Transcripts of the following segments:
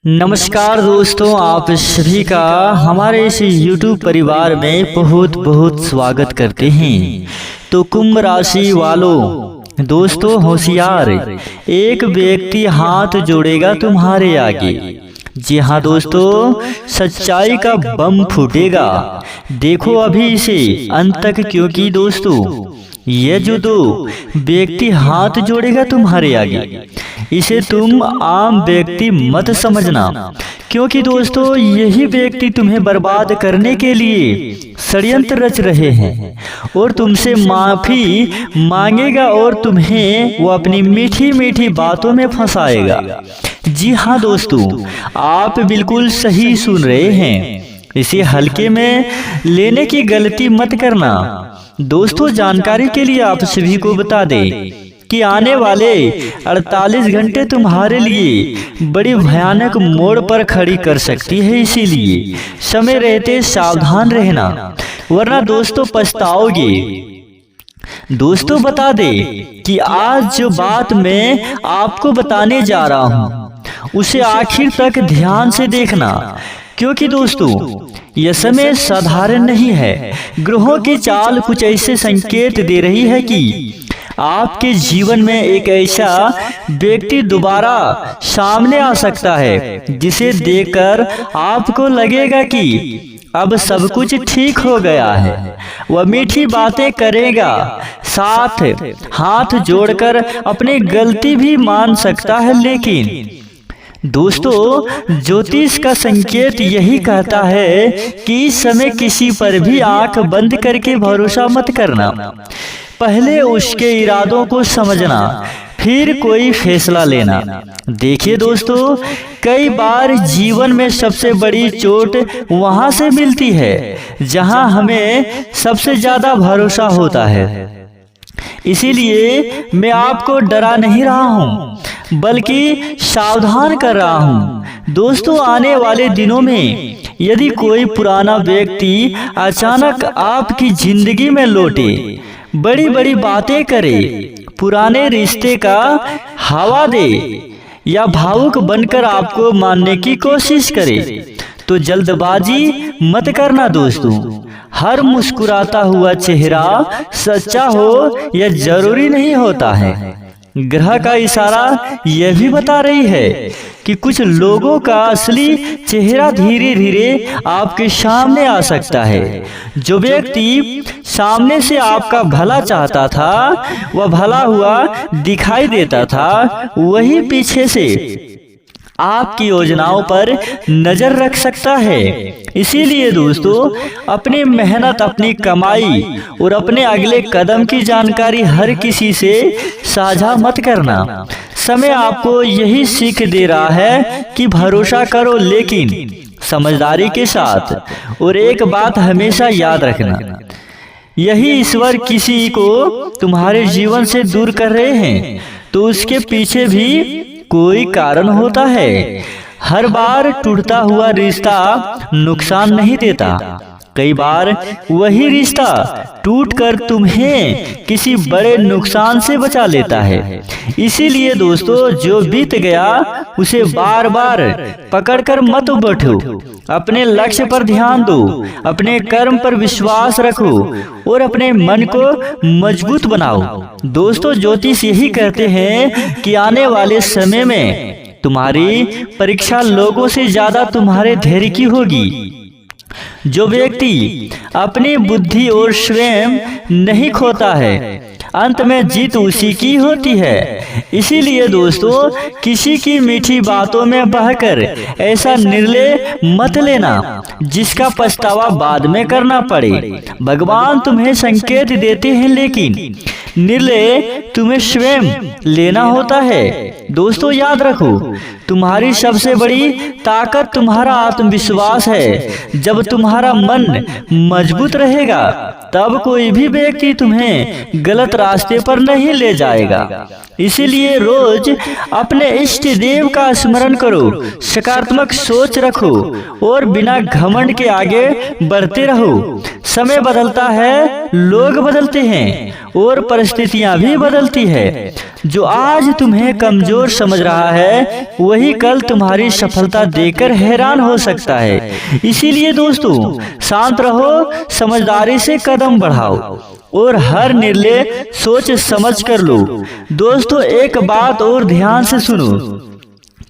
नमस्कार दोस्तों, आप सभी का हमारे इस YouTube परिवार में बहुत बहुत स्वागत करते हैं। तो कुंभ राशि वालों दोस्तों होशियार, एक व्यक्ति हाथ जोड़ेगा तुम्हारे आगे। जी हाँ दोस्तों, सच्चाई का बम फूटेगा। देखो अभी इसे अंत तक, क्योंकि दोस्तों ये जो दो व्यक्ति हाथ जोड़ेगा तुम्हारे आगे, इसे तुम आम व्यक्ति मत समझना, क्योंकि दोस्तों यही व्यक्ति तुम्हें बर्बाद करने के लिए षड्यंत्र रच रहे हैं और तुमसे माफी मांगेगा और तुम्हें वो अपनी मीठी मीठी बातों में फंसाएगा। जी हाँ दोस्तों, आप बिल्कुल सही सुन रहे हैं। इसे हल्के में लेने की गलती मत करना। दोस्तों जानकारी के लिए आप सभी को बता दें कि आने वाले 48 घंटे तुम्हारे लिए बड़ी भयानक मोड़ पर खड़ी कर सकती है, इसीलिए समय रहते सावधान रहना, वरना दोस्तों पछताओगे। दोस्तों बता दे कि आज जो बात मैं आपको बताने जा रहा हूँ उसे आखिर तक ध्यान से देखना, क्योंकि दोस्तों यह समय साधारण नहीं है। ग्रहों की चाल कुछ ऐसे संकेत दे रही है कि आपके जीवन में एक ऐसा व्यक्ति दोबारा सामने आ सकता है जिसे देखकर आपको लगेगा कि अब सब कुछ ठीक हो गया है। वह मीठी बातें करेगा, साथ हाथ जोड़कर अपनी गलती भी मान सकता है, लेकिन दोस्तों ज्योतिष का संकेत यही कहता है कि इस समय किसी पर भी आंख बंद करके भरोसा मत करना। पहले उसके इरादों को समझना, फिर कोई फैसला लेना। देखिए दोस्तों, कई बार जीवन में सबसे बड़ी चोट वहां से मिलती है जहां हमें सबसे ज्यादा भरोसा होता है। इसीलिए मैं आपको डरा नहीं रहा हूँ, बल्कि सावधान कर रहा हूँ। दोस्तों आने वाले दिनों में यदि कोई पुराना व्यक्ति अचानक आपकी जिंदगी में लौटे, बड़ी बड़ी बातें करे, पुराने रिश्ते का हवा दे या भावुक बनकर आपको मानने की कोशिश करे, तो जल्दबाजी मत करना दोस्तों। हर मुस्कुराता हुआ चेहरा सच्चा हो यह जरूरी नहीं होता है। ग्रह का इशारा यह भी बता रही है कि कुछ लोगों का असली चेहरा धीरे धीरे आपके सामने आ सकता है। जो व्यक्ति सामने से आपका भला चाहता था, वह भला हुआ दिखाई देता था, वही पीछे से आपकी योजनाओं पर नजर रख सकता है। इसीलिए दोस्तों अपनी मेहनत, अपनी कमाई और अपने अगले कदम की जानकारी हर किसी से साझा मत करना। समय आपको यही सीख दे रहा है कि भरोसा करो, लेकिन समझदारी के साथ। और एक बात हमेशा याद रखना, यही ईश्वर किसी को तुम्हारे जीवन से दूर कर रहे हैं तो उसके पीछे भी कोई कारण होता है। हर बार टूटता हुआ रिश्ता नुकसान नहीं देता, कई बार वही रिश्ता टूटकर तुम्हें किसी बड़े नुकसान से बचा लेता है। इसीलिए दोस्तों जो बीत गया उसे बार बार पकड़कर मत बैठो, अपने लक्ष्य पर ध्यान दो, अपने कर्म पर विश्वास रखो और अपने मन को मजबूत बनाओ। दोस्तों ज्योतिष यही कहते हैं कि आने वाले समय में तुम्हारी परीक्षा लोगों से ज्यादा तुम्हारे धैर्य की होगी। जो व्यक्ति अपनी बुद्धि और स्वयं नहीं खोता है, अंत में जीत उसी की होती है। इसीलिए दोस्तों किसी की मीठी बातों में बहकर ऐसा निर्णय मत लेना जिसका पछतावा बाद में करना पड़े। भगवान तुम्हें संकेत देते हैं, लेकिन निर्णय तुम्हें स्वयं लेना होता है। दोस्तों याद रखो, तुम्हारी सबसे बड़ी ताकत तुम्हारा आत्मविश्वास है। जब तुम्हारा मन मजबूत रहेगा तब कोई भी व्यक्ति तुम्हें गलत रास्ते पर नहीं ले जाएगा। इसीलिए रोज अपने इष्ट देव का स्मरण करो, सकारात्मक सोच रखो और बिना घमंड के आगे बढ़ते रहो। समय बदलता है, लोग बदलते हैं और परिस्थितियां भी बदलती है। जो आज तुम्हें कमजोर समझ रहा है वही कल तुम्हारी सफलता देखकर हैरान हो सकता है। इसीलिए दोस्तों, शांत रहो, समझदारी से कदम बढ़ाओ और हर निर्णय सोच समझ कर लो। दोस्तों, एक बात और ध्यान से सुनो,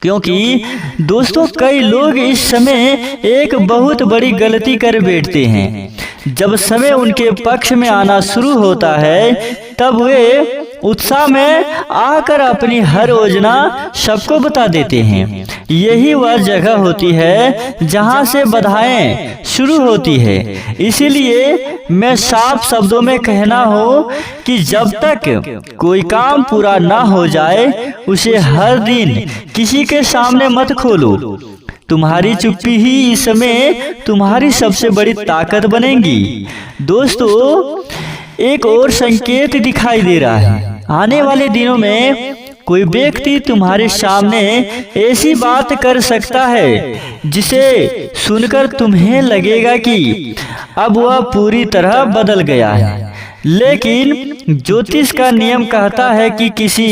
क्योंकि दोस्तों कई लोग इस समय एक बहुत बड़ी गलती कर बैठते हैं। जब समय उनके पक्ष में आना शुरू होता है तब वे उत्साह में आकर अपनी हर योजना सबको बता देते हैं। यही वह जगह होती है जहां से बाधाएं शुरू होती है। इसीलिए मैं साफ शब्दों में कहना हो कि जब तक कोई काम पूरा ना हो जाए उसे हर दिन किसी के सामने मत खोलो। तुम्हारी चुप्पी ही इस समय तुम्हारी सबसे बड़ी ताकत बनेगी। दोस्तों, एक और संकेत दिखाई दे रहा है। आने वाले दिनों में कोई व्यक्ति तुम्हारे सामने ऐसी बात कर सकता है जिसे सुनकर तुम्हें लगेगा कि अब वह पूरी तरह बदल गया है। लेकिन ज्योतिष का नियम कहता है कि किसी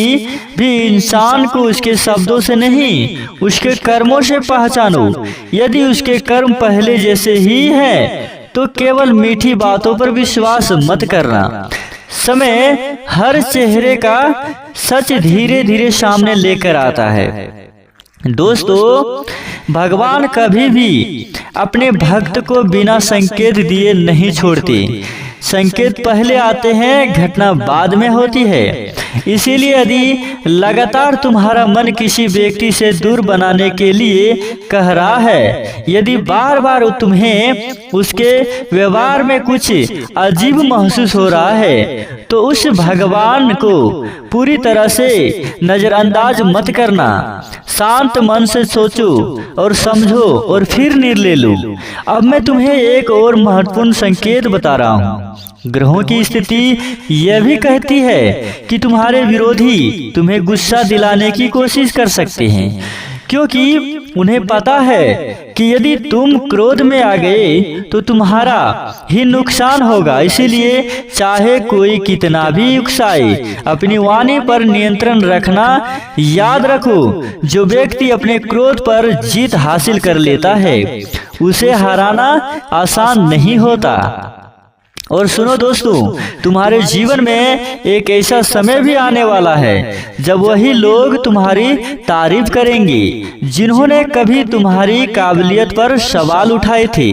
भी इंसान को उसके शब्दों से नहीं, उसके कर्मों से पहचानो। यदि उसके कर्म पहले जैसे ही हैं, तो केवल मीठी बातों पर विश्वास मत करना। समय हर चेहरे का सच धीरे धीरे सामने लेकर आता है। दोस्तों, भगवान कभी भी अपने भक्त को बिना संकेत दिए नहीं छोड़ते। संकेत पहले आते हैं, घटना बाद में होती है। इसीलिए यदि लगातार तुम्हारा मन किसी व्यक्ति से दूर बनाने के लिए कह रहा है, यदि बार बार तुम्हें उसके व्यवहार में कुछ अजीब महसूस हो रहा है, तो उस भगवान को पूरी तरह से नजरअंदाज मत करना। शांत मन से सोचो और समझो और फिर निर्णय लो। अब मैं तुम्हें एक और महत्वपूर्ण संकेत बता रहा हूँ। ग्रहों की स्थिति यह भी कहती है कि तुम्हारे विरोधी तुम्हें गुस्सा दिलाने की कोशिश कर सकते हैं, क्योंकि उन्हें पता है कि यदि तुम क्रोध में आ गए तो तुम्हारा ही नुकसान होगा। इसीलिए चाहे कोई कितना भी उकसाए, अपनी वाणी पर नियंत्रण रखना। याद रखो, जो व्यक्ति अपने क्रोध पर जीत हासिल कर लेता है उसे हराना आसान नहीं होता। और सुनो दोस्तों, तुम्हारे जीवन में एक ऐसा समय भी आने वाला है जब वही लोग तुम्हारी तारीफ करेंगे जिन्होंने कभी तुम्हारी काबिलियत पर सवाल उठाए थे।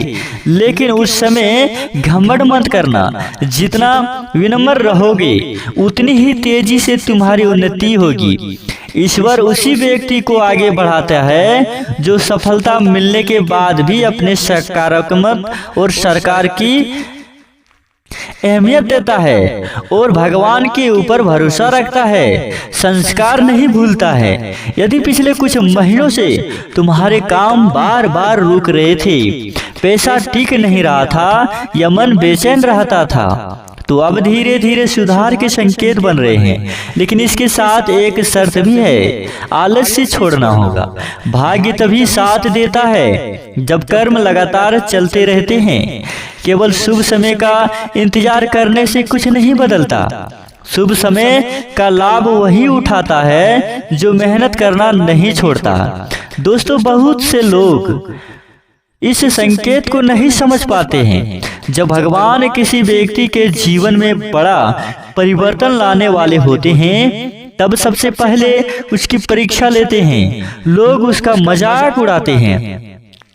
लेकिन उस समय घमंड मत करना। जितना विनम्र रहोगे उतनी ही तेजी से तुम्हारी उन्नति होगी। ईश्वर उसी व्यक्ति को आगे बढ़ाता है जो सफलता मिलने के बाद भी अपने सकारात्मक और सरकार की अहमियत देता है और भगवान के ऊपर भरोसा रखता है, संस्कार नहीं भूलता है। यदि पिछले कुछ महीनों से तुम्हारे काम बार बार रुक रहे थे, पैसा टिक नहीं रहा था या मन बेचैन रहता था, तो अब धीरे धीरे सुधार के संकेत बन रहे हैं। लेकिन इसके साथ एक शर्त भी है, आलस्य छोड़ना होगा। भाग्य तभी साथ देता है जब कर्म लगातार चलते रहते हैं। केवल शुभ समय का इंतजार करने से कुछ नहीं बदलता। शुभ समय का लाभ वही उठाता है जो मेहनत करना नहीं छोड़ता। दोस्तों, बहुत से लोग इस संकेत को नहीं समझ पाते हैं। जब भगवान किसी व्यक्ति के जीवन में बड़ा परिवर्तन लाने वाले होते हैं, तब सबसे पहले उसकी परीक्षा लेते हैं। लोग उसका मजाक उड़ाते हैं,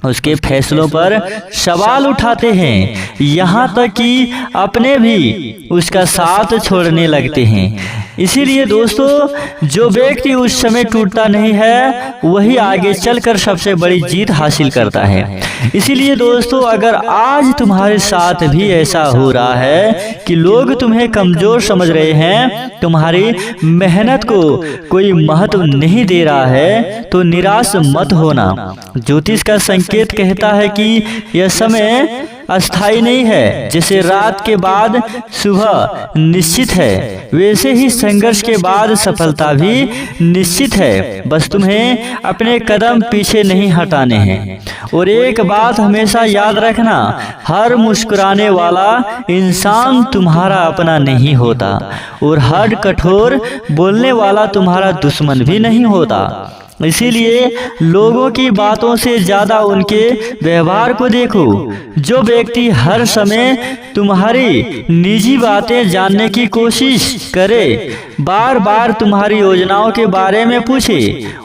उसके फैसलों पर सवाल उठाते हैं, यहाँ तक कि अपने भी उसका साथ छोड़ने लगते हैं। इसीलिए दोस्तों, जो व्यक्ति उस समय टूटता नहीं है वही आगे चलकर सबसे बड़ी जीत हासिल करता है। इसीलिए दोस्तों, अगर आज तुम्हारे साथ भी ऐसा हो रहा है कि लोग तुम्हें कमजोर समझ रहे हैं, तुम्हारी मेहनत को कोई महत्व नहीं दे रहा है, तो निराश मत होना। ज्योतिष का संकेत संकेत कहता है कि यह समय अस्थाई नहीं है। जैसे रात के बाद सुबह निश्चित है, वैसे ही संघर्ष के बाद सफलता भी निश्चित है। बस तुम्हें अपने कदम पीछे नहीं हटाने हैं। और एक बात हमेशा याद रखना, हर मुस्कुराने वाला इंसान तुम्हारा अपना नहीं होता और हर कठोर बोलने वाला तुम्हारा दुश्मन भी नहीं होता। इसीलिए लोगों की बातों से ज्यादा उनके व्यवहार को देखो। जो व्यक्ति हर समय तुम्हारी निजी बातें जानने की कोशिश करे, बार बार तुम्हारी योजनाओं के बारे में पूछे,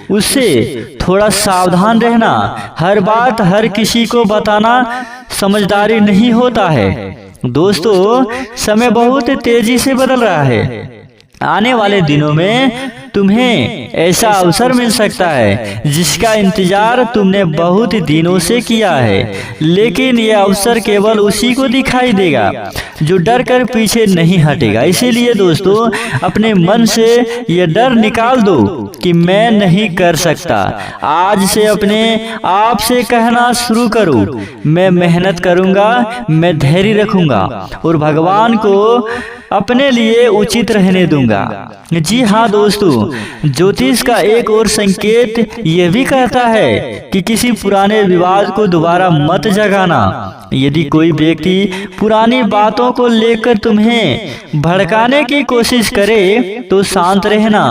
उससे थोड़ा सावधान रहना। हर बात हर किसी को बताना समझदारी नहीं होता है। दोस्तों, समय बहुत तेजी से बदल रहा है। आने वाले दिनों में तुम्हें ऐसा अवसर मिल सकता है जिसका इंतजार तुमने बहुत दिनों से किया है, लेकिन यह अवसर केवल उसी को दिखाई देगा जो डर कर पीछे नहीं हटेगा। इसीलिए दोस्तों, अपने मन से यह डर निकाल दो कि मैं नहीं कर सकता। आज से अपने आप से कहना शुरू करो, मैं मेहनत करूंगा, मैं धैर्य रखूंगा और भगवान को अपने लिए उचित रहने दूंगा। जी हाँ दोस्तों, ज्योतिष का एक और संकेत यह भी कहता है कि किसी पुराने विवाद को दोबारा मत जगाना। यदि कोई व्यक्ति पुरानी बातों को लेकर तुम्हें भड़काने की कोशिश करे तो शांत रहना।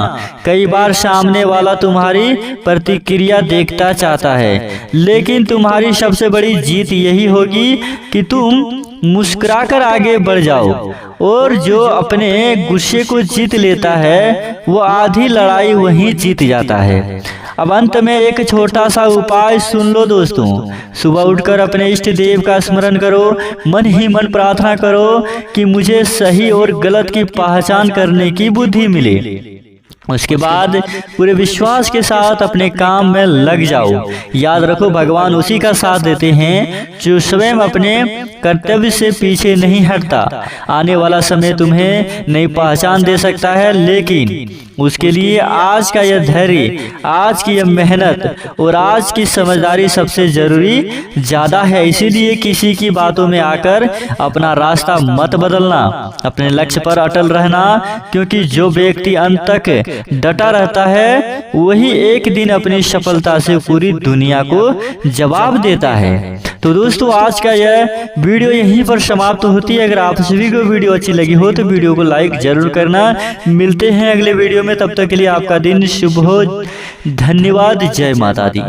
कई बार सामने वाला तुम्हारी प्रतिक्रिया देखना चाहता है, लेकिन तुम्हारी सबसे बड़ी जीत यही होगी कि तुम मुस्कुराकर आगे बढ़ जाओ। और जो अपने गुस्से को जीत लेता है वो आधी लड़ाई वहीं जीत जाता है। अब अंत में एक छोटा सा उपाय सुन लो दोस्तों। सुबह उठकर अपने इष्ट देव का स्मरण करो, मन ही मन प्रार्थना करो कि मुझे सही और गलत की पहचान करने की बुद्धि मिले। उसके बाद पूरे विश्वास के साथ अपने काम में लग जाओ। याद रखो, भगवान उसी का साथ देते हैं जो स्वयं अपने कर्तव्य से पीछे नहीं हटता। आने वाला समय तुम्हें नई पहचान दे सकता है, लेकिन उसके लिए आज का यह धैर्य, आज की यह मेहनत और आज की समझदारी सबसे जरूरी ज्यादा है। इसीलिए किसी की बातों में आकर अपना रास्ता मत बदलना, अपने लक्ष्य पर अटल रहना, क्योंकि जो व्यक्ति अंत तक डटा रहता है वही एक दिन अपनी सफलता से पूरी दुनिया को जवाब देता है। तो दोस्तों, आज का यह वीडियो यहीं पर समाप्त होती है। अगर आप सभी को वीडियो अच्छी लगी हो तो वीडियो को लाइक जरूर करना। मिलते हैं अगले वीडियो में, तब तक के लिए आपका दिन शुभ हो। धन्यवाद। जय माता दी।